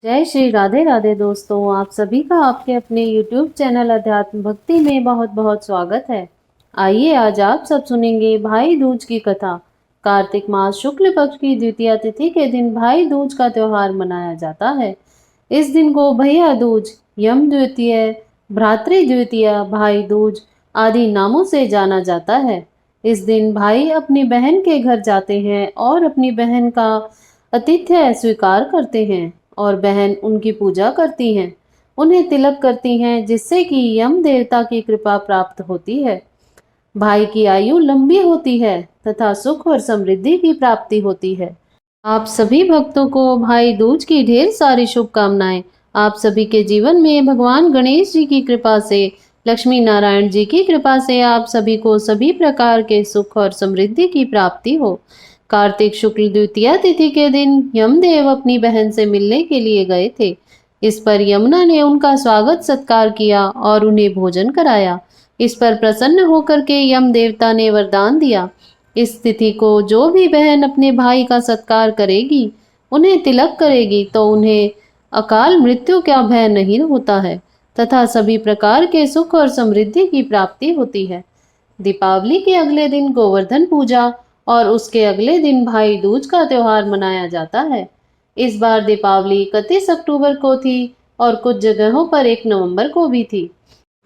जय श्री राधे राधे दोस्तों, आप सभी का आपके अपने YouTube चैनल अध्यात्म भक्ति में बहुत बहुत स्वागत है। आइए आज आप सब सुनेंगे भाई दूज की कथा। कार्तिक मास शुक्ल पक्ष की द्वितीया तिथि के दिन भाई दूज का त्योहार मनाया जाता है। इस दिन को भैया दूज, यम द्वितीय, भ्रातृ द्वितीया, भाई दूज आदि नामों से जाना जाता है। इस दिन भाई अपनी बहन के घर जाते हैं और अपनी बहन का आतिथ्य स्वीकार करते हैं और बहन उनकी पूजा करती हैं, उन्हें तिलक करती हैं, जिससे कि यम देवता की कृपा प्राप्त होती है। भाई की आयु लंबी होती है तथा सुख और समृद्धि की प्राप्ति होती है। आप सभी भक्तों को भाई दूज की ढेर सारी शुभकामनाएं। आप सभी के जीवन में भगवान गणेश जी की कृपा से, लक्ष्मी नारायण जी की कृपा से आप सभी को सभी प्रकार के सुख और समृद्धि की प्राप्ति हो। कार्तिक शुक्ल द्वितीया तिथि के दिन यमदेव अपनी बहन से मिलने के लिए गए थे। इस पर यमुना ने उनका स्वागत सत्कार किया और उन्हें भोजन कराया। इस पर प्रसन्न होकर के यम देवता ने वरदान दिया, इस तिथि को जो भी बहन अपने भाई का सत्कार करेगी, उन्हें तिलक करेगी, तो उन्हें अकाल मृत्यु का भय नहीं होता है तथा सभी प्रकार के सुख और समृद्धि की प्राप्ति होती है। दीपावली के अगले दिन गोवर्धन पूजा और उसके अगले दिन भाई दूज का त्योहार मनाया जाता है। इस बार दीपावली 31 अक्टूबर को थी और कुछ जगहों पर 1 नवंबर को भी थी।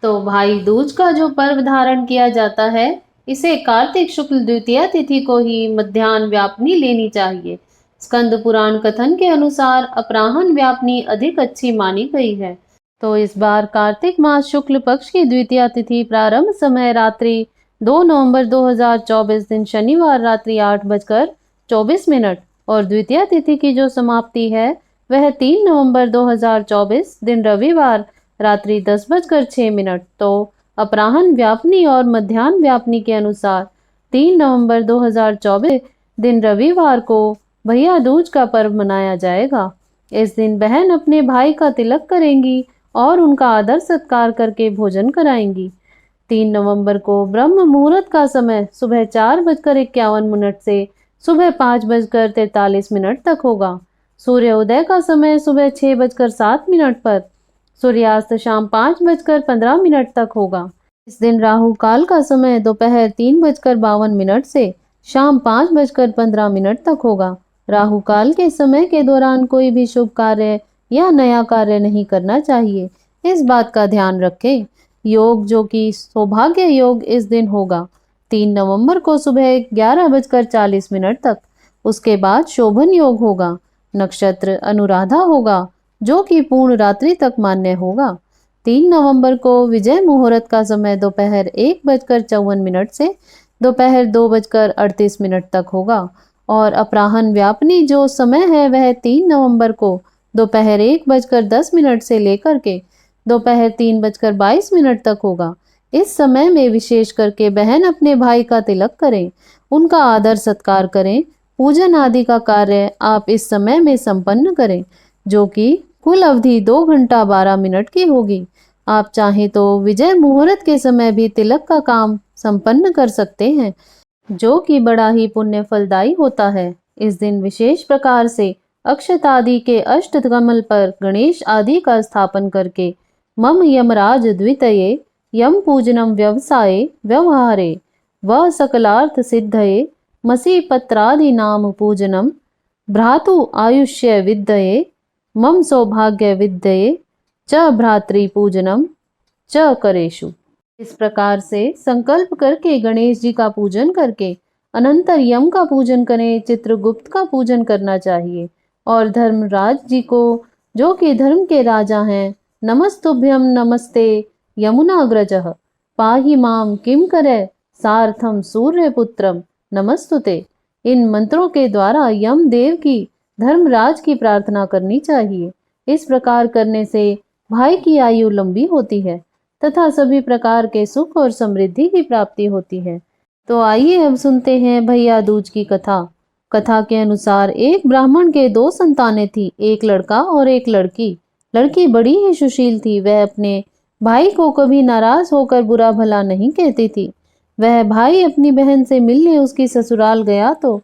तो भाई दूज का जो पर्व धारण किया जाता है, इसे कार्तिक शुक्ल द्वितीया तिथि को ही मध्याह्न व्यापनी लेनी चाहिए। स्कंद पुराण कथन के अनुसार अपराह्न व्यापनी अधिक अच्छी मानी गई है। तो इस बार कार्तिक मास शुक्ल पक्ष की द्वितीया तिथि प्रारंभ समय रात्रि 2 नवंबर 2024 दिन शनिवार रात्रि 8:24 और द्वितीया तिथि की जो समाप्ति है वह 3 नवंबर 2024 दिन रविवार रात्रि 10:06। तो अपराह्न व्यापनी और मध्याह्न व्यापनी के अनुसार 3 नवंबर 2024 दिन रविवार को भैया दूज का पर्व मनाया जाएगा। इस दिन बहन अपने भाई का तिलक करेंगी और उनका आदर सत्कार करके भोजन कराएंगी। 3 नवंबर को ब्रह्म मुहूर्त का समय सुबह 4:51 से सुबह 5:43 तक होगा। सूर्योदय का समय सुबह 6:07 पर, सूर्यास्त शाम 5:15 तक होगा। इस दिन राहु काल का समय दोपहर 3:52 से शाम 5:15 तक होगा। राहु काल के समय के दौरान कोई भी शुभ कार्य या नया कार्य नहीं करना चाहिए, इस बात का ध्यान रखें। योग जो कि सौभाग्य योग इस दिन होगा 3 नवंबर को सुबह 11:40 तक। उसके बाद शोभन योग होगा। नक्षत्र अनुराधा होगा जो कि पूर्ण रात्रि तक मान्य होगा। 3 नवंबर को विजय मुहूर्त का समय दोपहर 1:54 से दोपहर 2:38 तक होगा और अपराह्न व्यापनी जो समय है वह 3 नवंबर को दोपहर 1:10 से लेकर के दोपहर 3:22 तक होगा। इस समय में विशेष करके बहन अपने भाई का तिलक करें, उनका आदर सत्कार करें, पूजन आदि का कार्य आप इस समय में संपन्न करें, जो कि कुल अवधि 2 घंटा 12 मिनट की होगी। आप चाहें तो विजय मुहूर्त के समय भी तिलक का काम संपन्न कर सकते हैं, जो कि बड़ा ही पुण्य फलदायी होता है। इस दिन विशेष प्रकार से अक्षत आदि के अष्ट कमल पर गणेश आदि का स्थापन करके मम यमराज द्वितये यम पूजनम व्यवसाये व्यवहारे व सकलार्थ सिद्धये मसी पत्रादि नाम पूजनम भ्रातु आयुष्य विद्यये मम सौभाग्य विद्यये च भ्रातृ पूजनम च करेशु। इस प्रकार से संकल्प करके गणेश जी का पूजन करके अनंतर यम का पूजन करें, चित्रगुप्त का पूजन करना चाहिए और धर्मराज जी को, जो कि धर्म के राजा हैं, नमस्तुभ्यम नमस्ते यमुनाग्रजः पाहि माम किम करे सार्थम सूर्यपुत्रम नमस्तुते, इन मंत्रों के द्वारा यम देव की, धर्मराज की प्रार्थना करनी चाहिए। इस प्रकार करने से भाई की आयु लंबी होती है तथा सभी प्रकार के सुख और समृद्धि की प्राप्ति होती है। तो आइए अब सुनते हैं भैया दूज की कथा। कथा के अनुसार एक ब्राह्मण के 2 संतानें थी, एक लड़का और एक लड़की। लड़की बड़ी ही सुशील थी, वह अपने भाई को कभी नाराज होकर बुरा भला नहीं कहती थी। वह भाई अपनी बहन से मिलने उसकी ससुराल गया तो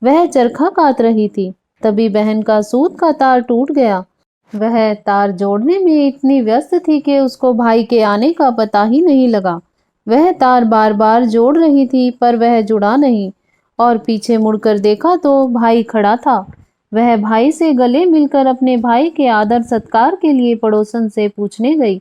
वह चरखा काट रही थी। तभी बहन का सूत का तार टूट गया वह तार जोड़ने में इतनी व्यस्त थी कि उसको भाई के आने का पता ही नहीं लगा। वह तार बार बार जोड़ रही थी पर वह जुड़ा नहीं, और पीछे मुड़कर देखा तो भाई खड़ा था। वह भाई से गले मिलकर अपने भाई के आदर सत्कार के लिए पड़ोसन से पूछने गई।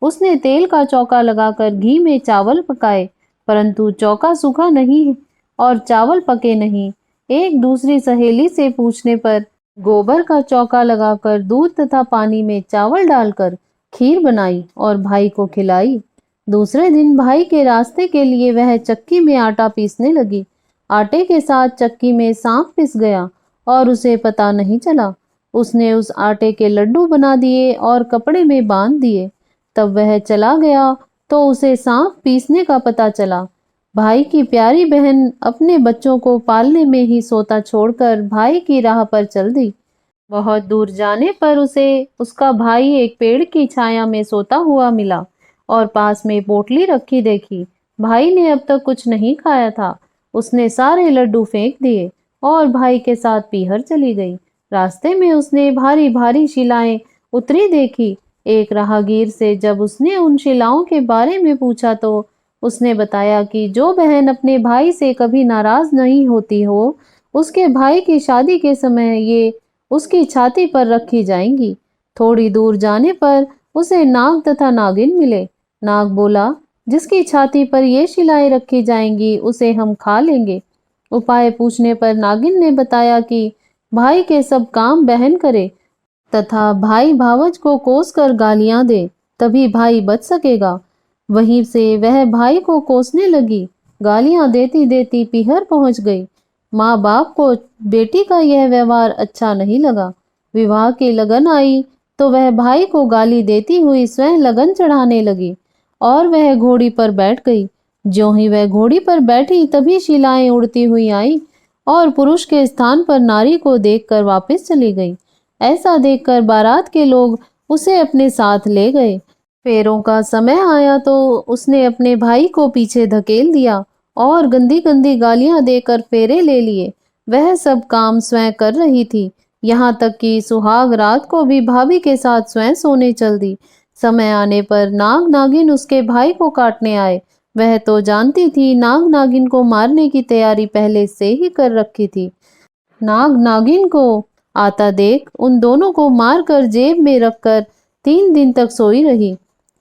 उसने तेल का चौका लगाकर घी में चावल पकाए, परंतु चौका सूखा नहीं और चावल पके नहीं। एक दूसरी सहेली से पूछने पर गोबर का चौका लगाकर दूध तथा पानी में चावल डालकर खीर बनाई और भाई को खिलाई। दूसरे दिन भाई के रास्ते के लिए वह चक्की में आटा पीसने लगी। आटे के साथ चक्की में सांप पिस गया और उसे पता नहीं चला। उसने उस आटे के लड्डू बना दिए और कपड़े में बांध दिए। तब वह चला गया तो उसे सांप पीसने का पता चला। भाई की प्यारी बहन अपने बच्चों को पालने में ही सोता छोड़कर भाई की राह पर चल दी। बहुत दूर जाने पर उसे उसका भाई एक पेड़ की छाया में सोता हुआ मिला और पास में पोटली रखी देखी। भाई ने अब तक कुछ नहीं खाया था। उसने सारे लड्डू फेंक दिए और भाई के साथ पीहर चली गई। रास्ते में उसने भारी भारी शिलाएं उतरी देखी। एक राहगीर से जब उसने उन शिलाओं के बारे में पूछा तो उसने बताया कि जो बहन अपने भाई से कभी नाराज नहीं होती हो, उसके भाई की शादी के समय ये उसकी छाती पर रखी जाएंगी। थोड़ी दूर जाने पर उसे नाग तथा नागिन मिले। नाग बोला, जिसकी छाती पर ये शिलाएं रखी जाएंगी उसे हम खा लेंगे। उपाय पूछने पर नागिन ने बताया कि भाई के सब काम बहन करे तथा भाई भावज को कोस कर गालियां दे, तभी भाई बच सकेगा। वहीं से वह भाई को कोसने लगी। गालियां देती देती पीहर पहुंच गई। माँ बाप को बेटी का यह व्यवहार अच्छा नहीं लगा। विवाह की लगन आई तो वह भाई को गाली देती हुई स्वयं लगन चढ़ाने लगी और वह घोड़ी पर बैठ गई। ज्यों ही वह घोड़ी पर बैठी तभी शिलाएं उड़ती हुई आई और पुरुष के स्थान पर नारी को देखकर वापस चली गई। ऐसा देखकर बारात के लोग उसे अपने साथ ले गए। फेरों का समय आया तो उसने अपने भाई को पीछे धकेल दिया और गंदी गंदी गालियां देकर फेरे ले लिए। वह सब काम स्वयं कर रही थी, यहाँ तक कि सुहाग रात को भी भाभी के साथ स्वयं सोने चल दी। समय आने पर नाग नागिन उसके भाई को काटने आए। वह तो जानती थी, नाग नागिन को मारने की तैयारी पहले से ही कर रखी थी। नाग नागिन को आता देख उन दोनों को मारकर जेब में रखकर 3 दिन तक सोई रही।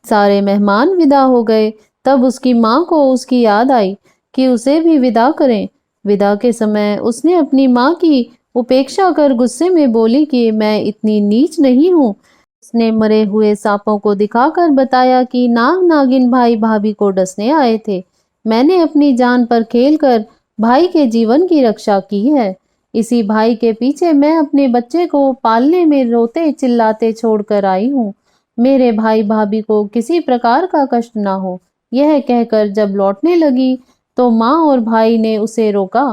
सारे मेहमान विदा हो गए। तब उसकी माँ को उसकी याद आई कि उसे भी विदा करें। विदा के समय उसने अपनी माँ की उपेक्षा कर गुस्से में बोली कि मैं इतनी नीच नहीं हूँ। उसने मरे हुए सांपों को दिखाकर बताया कि नाग नागिन भाई भाभी को डसने आए थे। मैंने अपनी जान पर खेलकर भाई के जीवन की रक्षा की है। इसी भाई के पीछे मैं अपने बच्चे को पालने में रोते चिल्लाते छोड़कर आई हूँ। मेरे भाई भाभी को किसी प्रकार का कष्ट ना हो। यह कहकर जब लौटने लगी तो माँ और भाई ने उसे रोका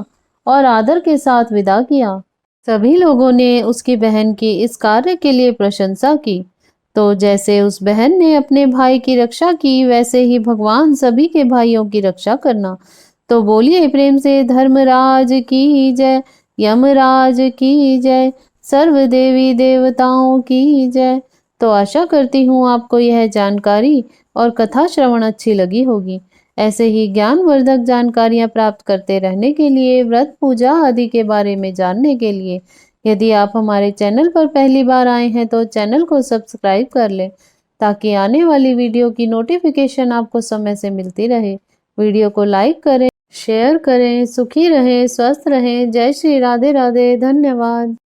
और आदर के साथ विदा किया। सभी लोगों ने उसकी बहन की इस कार्य के लिए प्रशंसा की। तो जैसे उस बहन ने अपने भाई की रक्षा की, वैसे ही भगवान सभी के भाइयों की रक्षा करना। तो बोलिए प्रेम से धर्मराज की जय, यमराज की जय, सर्व देवी देवताओं की जय। तो आशा करती हूँ आपको यह जानकारी और कथा श्रवण अच्छी लगी होगी। ऐसे ही ज्ञानवर्धक जानकारियां प्राप्त करते रहने के लिए, व्रत पूजा आदि के बारे में जानने के लिए यदि आप हमारे चैनल पर पहली बार आए हैं तो चैनल को सब्सक्राइब कर लें ताकि आने वाली वीडियो की नोटिफिकेशन आपको समय से मिलती रहे। वीडियो को लाइक करें, शेयर करें। सुखी रहें, स्वस्थ रहें। जय श्री राधे राधे। धन्यवाद।